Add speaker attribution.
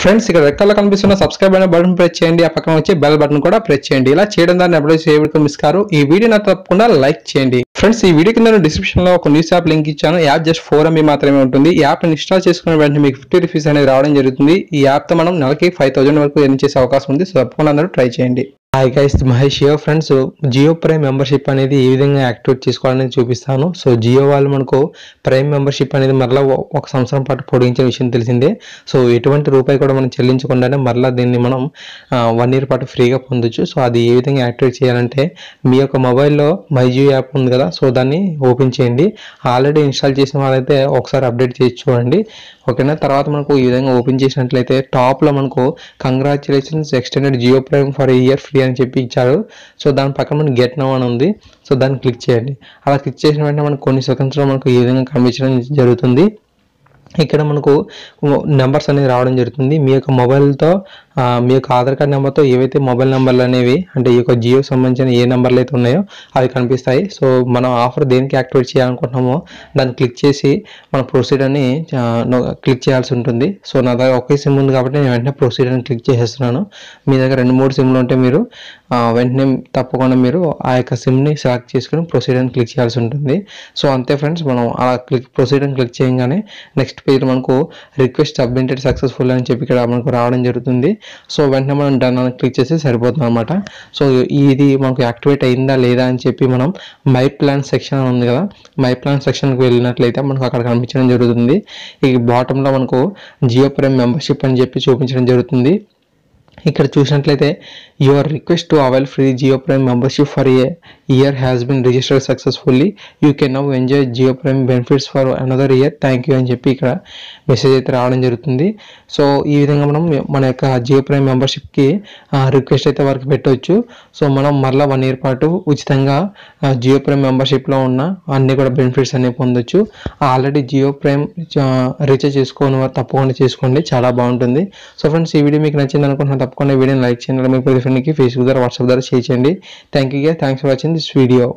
Speaker 1: Friends ఇక్కడ red colour కనిపిస్తున్న subscribe అనే బటన్ ప్రెస్ చేయండి, ఆ పక్కన వచ్చే బెల్ బటన్ కూడా ప్రెస్ చేయండి. ఇలా చేయడం ద్వారా ఎప్పుడైతే సేవకు మిస్ కారు. ఈ వీడియో నాకు తప్పకుండా లైక్ చేయండి. ఫ్రెండ్స్ ఈ వీడియో కింద డిస్క్రిప్షన్ లో ఒక న్యూస్ యాప్ లింక్ ఇచ్చాను. యాప్ జస్ట్ 4 MB మాత్రమే ఉంటుంది. ఈ యాప్ ఇన్స్టాల్ చేసుకున్న వెంటనే మీకు 50 రూపీస్ అనేది రావడం జరుగుతుంది. ఈ యాప్ తో మనం నెలకి 5000 వరకు ఎర్న్ చేసే అవకాశం ఉంది. సో తప్పకుండా అందరూ ట్రై చేయండి. Hi guys, Mahesh Jio friends. Jio prime membership అనేది ఏ విధంగా యాక్టివేట్ చేసుకోవాలని చూపిస్తాను. సో జియో వాళ్ళు మనకు ప్రైమ్ మెంబర్షిప్ అనేది మరలా 1 సంవత్సరం పాటు పొడిగించిన విషయం తెలిసిందే. సో ఎటువంటి రూపాయి కూడా మనం చెల్లించకుండానే మరలా దీన్ని మనం 1 year పాటు ఫ్రీగా పొందొచ్చు. సో అది ఏ విధంగా యాక్టివేట్ చేయాలంటే మీ యొక్క మొబైల్లో మై జియో యాప్ ఉంది కదా, సో దాన్ని ఓపెన్ చేయండి. ఆల్రెడీ ఇన్స్టాల్ చేసిన వాళ్ళైతే ఒకసారి అప్డేట్ చేసి చూడండి, ఓకేనా. తర్వాత మనకు ఈ విధంగా ఓపెన్ చేసినట్లయితే టాప్లో మనకు congratulations extended Jio prime for a year free అని చెప్పి ఇచ్చారు. సో దాని పక్కన మనకి గెట్ నౌ అని ఉంది. సో దాన్ని క్లిక్ చేయండి. అలా క్లిక్ చేసిన వెంటనే మనకు కొన్ని సెకండ్స్లో మనకు ఈ విధంగా కనిపించడం జరుగుతుంది. ఇక్కడ మనకు నెంబర్స్ అనేది రావడం జరుగుతుంది. మీ యొక్క మొబైల్తో మీ యొక్క ఆధార్ కార్డ్ నెంబర్తో ఏవైతే మొబైల్ నెంబర్లు అనేవి అంటే ఈ యొక్క జియోకి సంబంధించిన ఏ నెంబర్లు అయితే ఉన్నాయో అవి కనిపిస్తాయి. సో మనం ఆఫర్ దేనికి యాక్టివేట్ చేయాలనుకుంటున్నామో దాన్ని క్లిక్ చేసి మన ప్రొసీడ్ అని క్లిక్ చేయాల్సి ఉంటుంది. సో నా దగ్గర ఒకే సిమ్ ఉంది కాబట్టి నేను వెంటనే ప్రొసీడ్ అని క్లిక్ చేసేస్తున్నాను. మీ దగ్గర 2-3 సిమ్లు ఉంటే మీరు వెంటనే తప్పకుండా మీరు ఆ యొక్క సిమ్ని సెలెక్ట్ చేసుకుని ప్రొసీడ్ అని క్లిక్ చేయాల్సి ఉంటుంది. సో అంతే ఫ్రెండ్స్, మనం అలా ప్రొసీడ్ అని క్లిక్ చేయగానే నెక్స్ట్ పేజ్ మనకు రిక్వెస్ట్ సబ్మిటెడ్ సక్సెస్ఫుల్ అని చెప్పి ఇక్కడ మనకు రావడం జరుగుతుంది. సో వెంటనే మనం డన్ అని క్లిక్ చేసి సరిపోతుంది అనమాట. సో ఇది మనకు యాక్టివేట్ అయిందా లేదా అని చెప్పి మనం మై ప్లాన్ సెక్షన్ ఉంది కదా, మై ప్లాన్ సెక్షన్కి వెళ్ళినట్లయితే మనకు అక్కడ కనిపించడం జరుగుతుంది. ఈ బాటంలో మనకు జియో ప్రైమ్ మెంబర్షిప్ అని చెప్పి చూపించడం జరుగుతుంది. ఇక్కడ చూసినట్లయితే your request to avail free Jio prime membership for a year has been registered successfully. You can now enjoy Jio prime benefits for another year, thank you అని చెప్పి ఇక్కడ మెసేజ్ అయితే రావడం జరుగుతుంది. సో ఈ విధంగా మనం మన యొక్క జియో ప్రైమ్ మెంబర్షిప్కి రిక్వెస్ట్ అయితే వారికి పెట్టవచ్చు. సో మనం మరలా 1 year పాటు ఉచితంగా జియో ప్రైమ్ మెంబర్షిప్లో ఉన్న అన్ని కూడా బెనిఫిట్స్ అనేవి పొందొచ్చు. ఆల్రెడీ జియో ప్రైమ్ రీఛార్జ్ చేసుకోని వారు తప్పకుండా చేసుకోండి, చాలా బాగుంటుంది. సో ఫ్రెండ్స్ ఈ వీడియో మీకు నచ్చింది అనుకుంటున్నాను. తప్పకుండా వీడియోని లైక్ చేయండి, మీ ఫ్రెండ్కి ఫేస్బుక్ ద్వారా వాట్సాప్ ద్వారా షేర్ చేయండి. Thank you, thanks for watching this video.